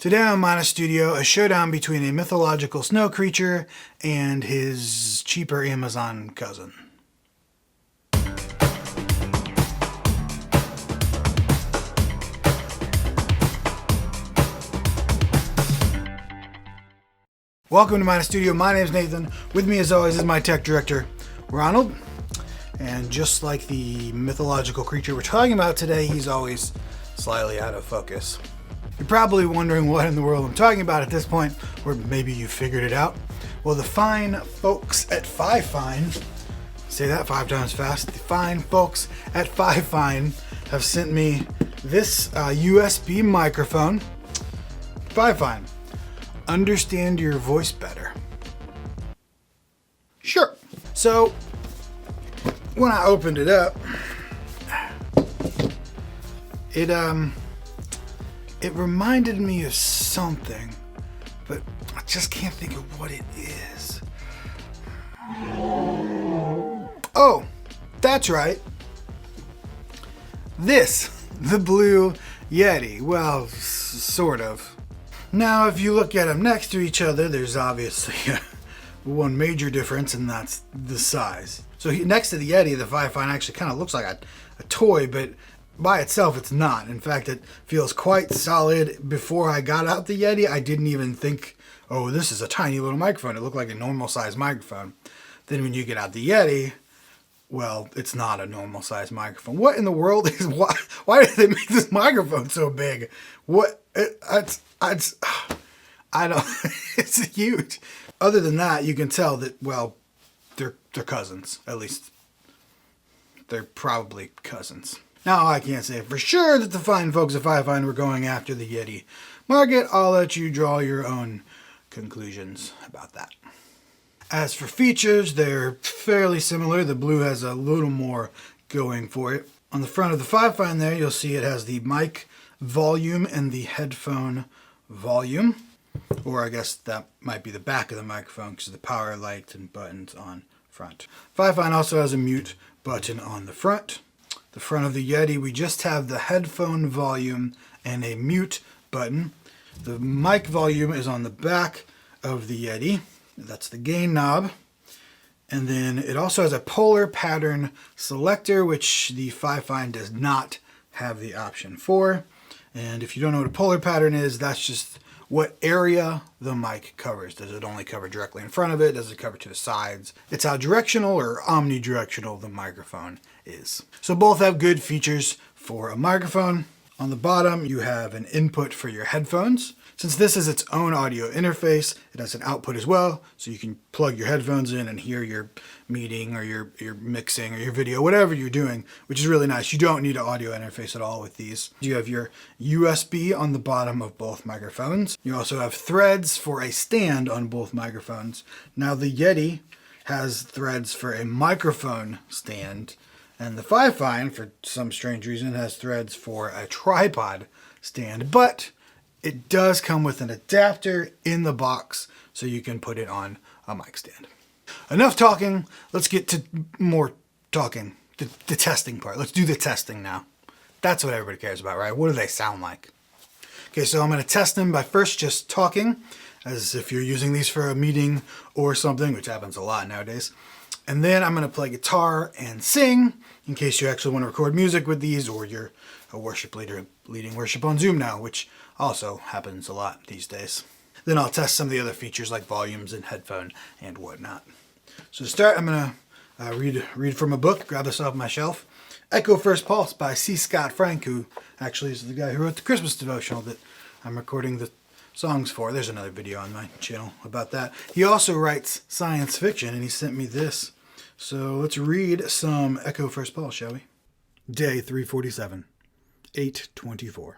Today on Mina Studio, a showdown between a mythological snow creature and his cheaper Amazon cousin. Welcome to Mina Studio. My name is Nathan. With me as always is my tech director, Ronald. And just like the mythological creature we're talking about today, he's always slightly out of focus. You're probably wondering what in the world I'm talking about at this point, or maybe you figured it out. Well, the fine folks at FiFine, say that 5 times fast, the fine folks at FiFine have sent me this USB microphone. FiFine, understand your voice better. Sure. So, when I opened it up, it reminded me of something, but I just can't think of what it is. Oh, that's right. The Blue Yeti. Well, sort of. Now, if you look at them next to each other, there's obviously one major difference, and that's the size. So next to the Yeti, the FiFine actually kind of looks like a toy, but by itself, it's not. In fact, it feels quite solid. Before I got out the Yeti, I didn't even think, oh, this is a tiny little microphone. It looked like a normal size microphone. Then when you get out the Yeti, well, it's not a normal size microphone. What in the world is, why did they make this microphone so big? I don't, it's huge. Other than that, you can tell that, well, they're cousins. At least they're probably cousins. Now, I can't say for sure that the fine folks at FiFine were going after the Yeti market. I'll let you draw your own conclusions about that. As for features, they're fairly similar. The Blue has a little more going for it. On the front of the FiFine there, you'll see it has the mic volume and the headphone volume. Or I guess that might be the back of the microphone because of the power light and buttons on front. FiFine also has a mute button on the front. The front of the Yeti, we just have the headphone volume and a mute button. The mic volume is on the back of the Yeti. That's the gain knob. And then it also has a polar pattern selector, which the FiFine does not have the option for. And if you don't know what a polar pattern is, that's just what area the mic covers. Does it only cover directly in front of it? Does it cover to the sides? It's how directional or omnidirectional the microphone is. So both have good features for a microphone. On the bottom, you have an input for your headphones. Since this is its own audio interface, it has an output as well, so you can plug your headphones in and hear your meeting or your mixing or your video, whatever you're doing, which is really nice. You don't need an audio interface at all with these. You have your USB on the bottom of both microphones. You also have threads for a stand on both microphones. Now the Yeti has threads for a microphone stand, and the FiFine, for some strange reason, has threads for a tripod stand, but it does come with an adapter in the box so you can put it on a mic stand. Enough talking. Let's get to more talking. The testing part. Let's do the testing now. That's what everybody cares about, right? What do they sound like? Okay, so I'm going to test them by first just talking, as if you're using these for a meeting or something, which happens a lot nowadays. And then I'm going to play guitar and sing, in case you actually want to record music with these, or you're a worship leader leading worship on Zoom now, which also happens a lot these days. Then I'll test some of the other features like volumes and headphone and whatnot. So to start, I'm going to read from a book, grab this off my shelf. Echo First Pulse by C. Scott Frank, who actually is the guy who wrote the Christmas devotional that I'm recording the songs for. There's another video on my channel about that. He also writes science fiction, and he sent me this. So let's read some Echo First Pulse, shall we? Day 347, 8:24.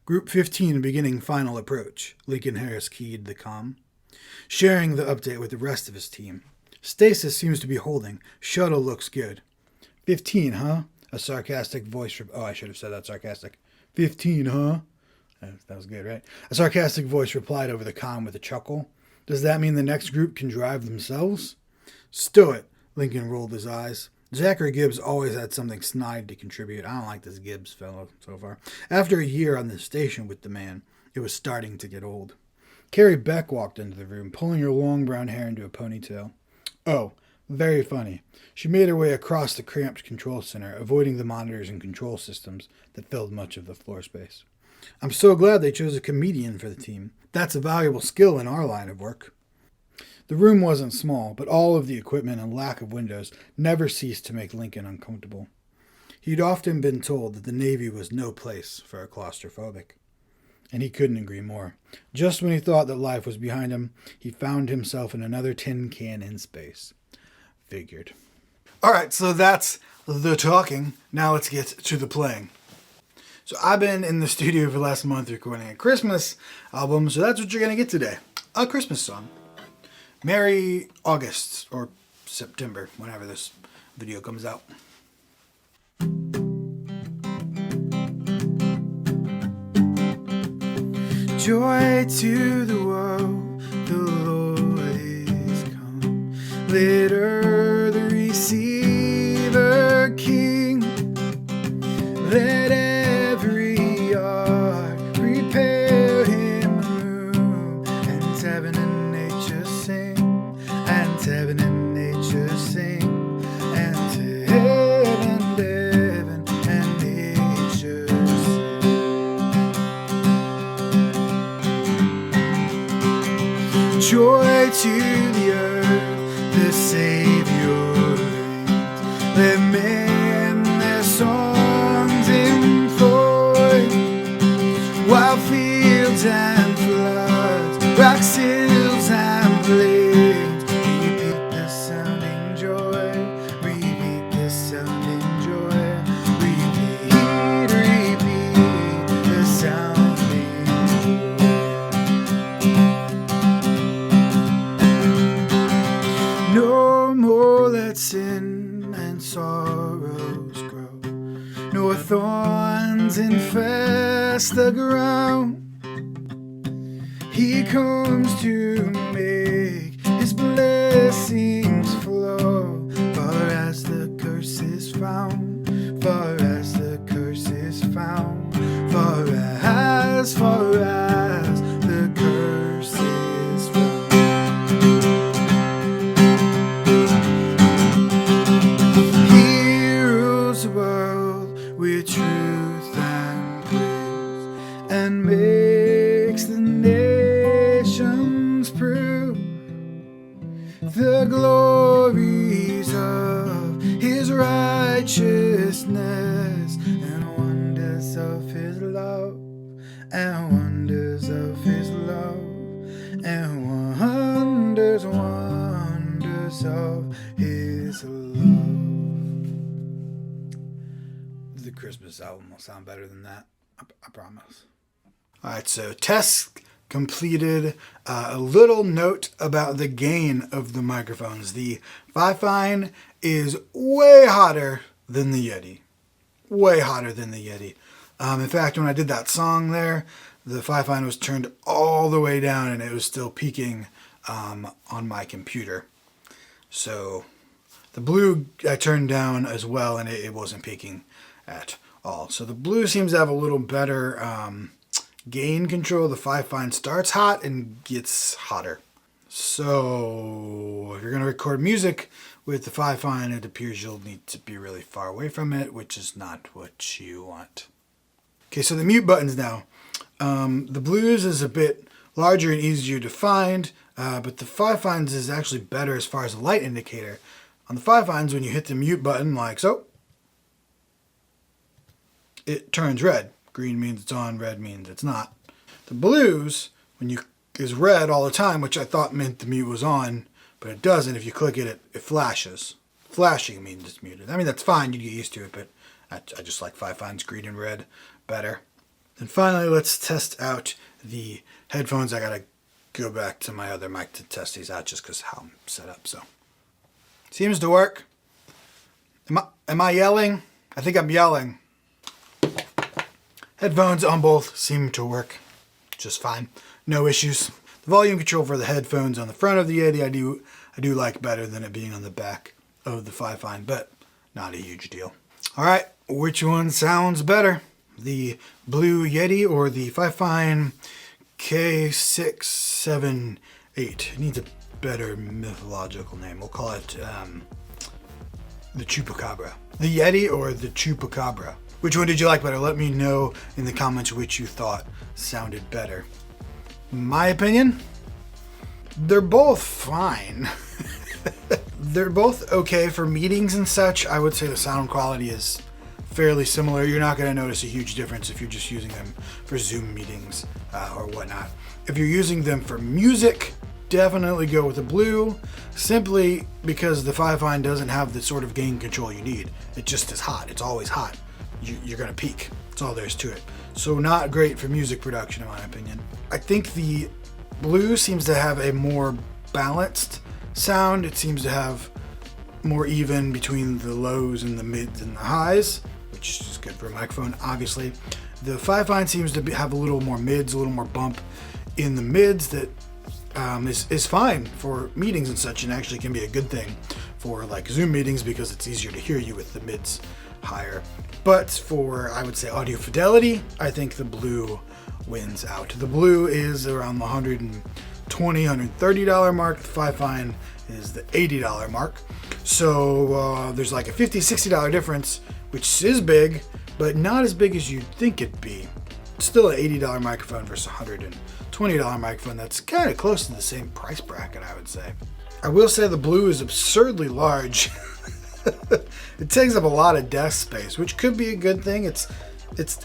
Group 15 beginning final approach. Lincoln Harris keyed the comm, sharing the update with the rest of his team. Stasis seems to be holding. Shuttle looks good. 15, huh? A sarcastic voice. Oh, I should have said that sarcastic. 15, huh? That was good, right? A sarcastic voice replied over the comm with a chuckle. Does that mean the next group can drive themselves? Stow it. Lincoln rolled his eyes. Zachary Gibbs always had something snide to contribute. I don't like this Gibbs fellow so far. After a year on the station with the man, It was starting to get old. Carrie Beck walked into the room, pulling her long brown hair into a ponytail. Oh, very funny. She made her way across the cramped control center, avoiding the monitors and control systems that filled much of the floor space. I'm so glad they chose a comedian for the team. That's a valuable skill in our line of work. The room wasn't small, but all of the equipment and lack of windows never ceased to make Lincoln uncomfortable. He'd often been told that the Navy was no place for a claustrophobic. And he couldn't agree more. Just when he thought that life was behind him, he found himself in another tin can in space. Figured. Alright, so that's the talking. Now let's get to the playing. So I've been in the studio for the last month recording a Christmas album, so that's what you're going to get today. A Christmas song. Merry August, or September, whenever this video comes out. Joy to the world, the Lord is come. Let earth receive her King. Let every heart prepare him room. And heaven and nature sing, and heaven and nature sing, and heaven and nature sing. Joy to the earth, the Savior reigns. Let men their songs employ, while fields and floods, rocks, hills and plains, repeat the sounding joy, repeat the sounding joy, repeat the sounding joy. No more let sin and sorrows grow, nor thorns infest the ground. He comes to make his blessings flow, far as the curse is found, far as the curse is found, far as the curse is found. He rules the world with truth and praise, and makes the nations prove the glories of his righteousness, and wonders of his love, and wonders of his love, and wonders of his love. The Christmas album will sound better than that, I promise. Alright, so test completed. A little note about the gain of the microphones. The FiFine is way hotter than the Yeti. Way hotter than the Yeti. In fact, when I did that song there, the FiFine was turned all the way down and it was still peaking on my computer. So the Blue I turned down as well and it wasn't peaking at all. So the Blue seems to have a little better gain control. The FiFine starts hot and gets hotter. So if you're going to record music with the FiFine, it appears you'll need to be really far away from it, which is not what you want. Okay, so the mute buttons now. The Blues is a bit larger and easier to find, but the FiFines is actually better as far as a light indicator. On the FiFines, when you hit the mute button like so, it turns red. Green means it's on, red means it's not. The Blues, is red all the time, which I thought meant the mute was on, but it doesn't. If you click it, it flashes. Flashing means it's muted. I mean, that's fine, you get used to it, but I just like FiFine's green and red better. And finally, let's test out the headphones. I gotta go back to my other mic to test these out just because how I'm set up. So, seems to work. Am I yelling? I think I'm yelling. Headphones on both seem to work just fine. No issues. The volume control for the headphones on the front of the Yeti I do like better than it being on the back of the FiFine, but not a huge deal. Alright, which one sounds better? The Blue Yeti or the FiFine K678. It needs a better mythological name. We'll call it the Chupacabra. The Yeti or the Chupacabra. Which one did you like better? Let me know in the comments which you thought sounded better. My opinion? They're both fine. They're both okay for meetings and such. I would say the sound quality is fairly similar. You're not going to notice a huge difference if you're just using them for Zoom meetings or whatnot. If you're using them for music, definitely go with the Blue, simply because the FiFine doesn't have the sort of gain control you need. It just is hot. It's always hot. You're going to peak. That's all there is to it. So not great for music production, in my opinion. I think the Blue seems to have a more balanced sound. It seems to have more even between the lows and the mids and the highs, which is good for a microphone, obviously. The FiFine seems to have a little more mids, a little more bump in the mids that is fine for meetings and such, and actually can be a good thing for like Zoom meetings because it's easier to hear you with the mids higher. But for, I would say, audio fidelity, I think the Blue wins out. The Blue is around the $120, $130 mark. The FiFine is the $80 mark. So there's like a $50, $60 difference, which is big, but not as big as you'd think it'd be. Still an $80 microphone versus a $120 microphone. That's kind of close to the same price bracket, I would say. I will say the Blue is absurdly large. It takes up a lot of desk space, which could be a good thing. It's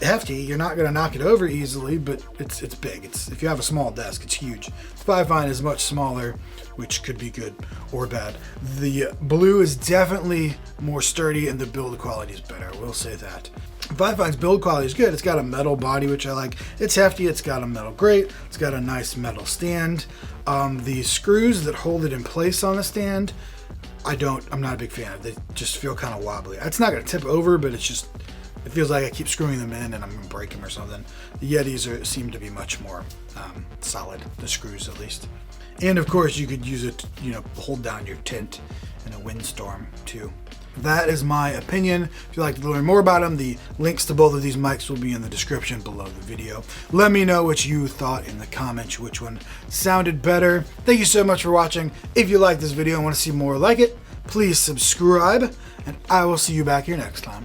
hefty. You're not going to knock it over easily, but it's big. If you have a small desk, it's huge. The FiFine is much smaller, which could be good or bad. The Blue is definitely more sturdy, and the build quality is better. I will say that. FiFine's build quality is good. It's got a metal body, which I like. It's hefty. It's got a metal grate. It's got a nice metal stand. The screws that hold it in place on the stand, I'm not a big fan of. They just feel kind of wobbly. It's not going to tip over, but it feels like I keep screwing them in and I'm going to break them or something. The Yetis seem to be much more solid, the screws at least. And of course, you could use it to, hold down your tent in a windstorm too. That is my opinion. If you'd like to learn more about them, the links to both of these mics will be in the description below the video. Let me know what you thought in the comments, which one sounded better. Thank you so much for watching. If you like this video and want to see more like it, please subscribe, and I will see you back here next time.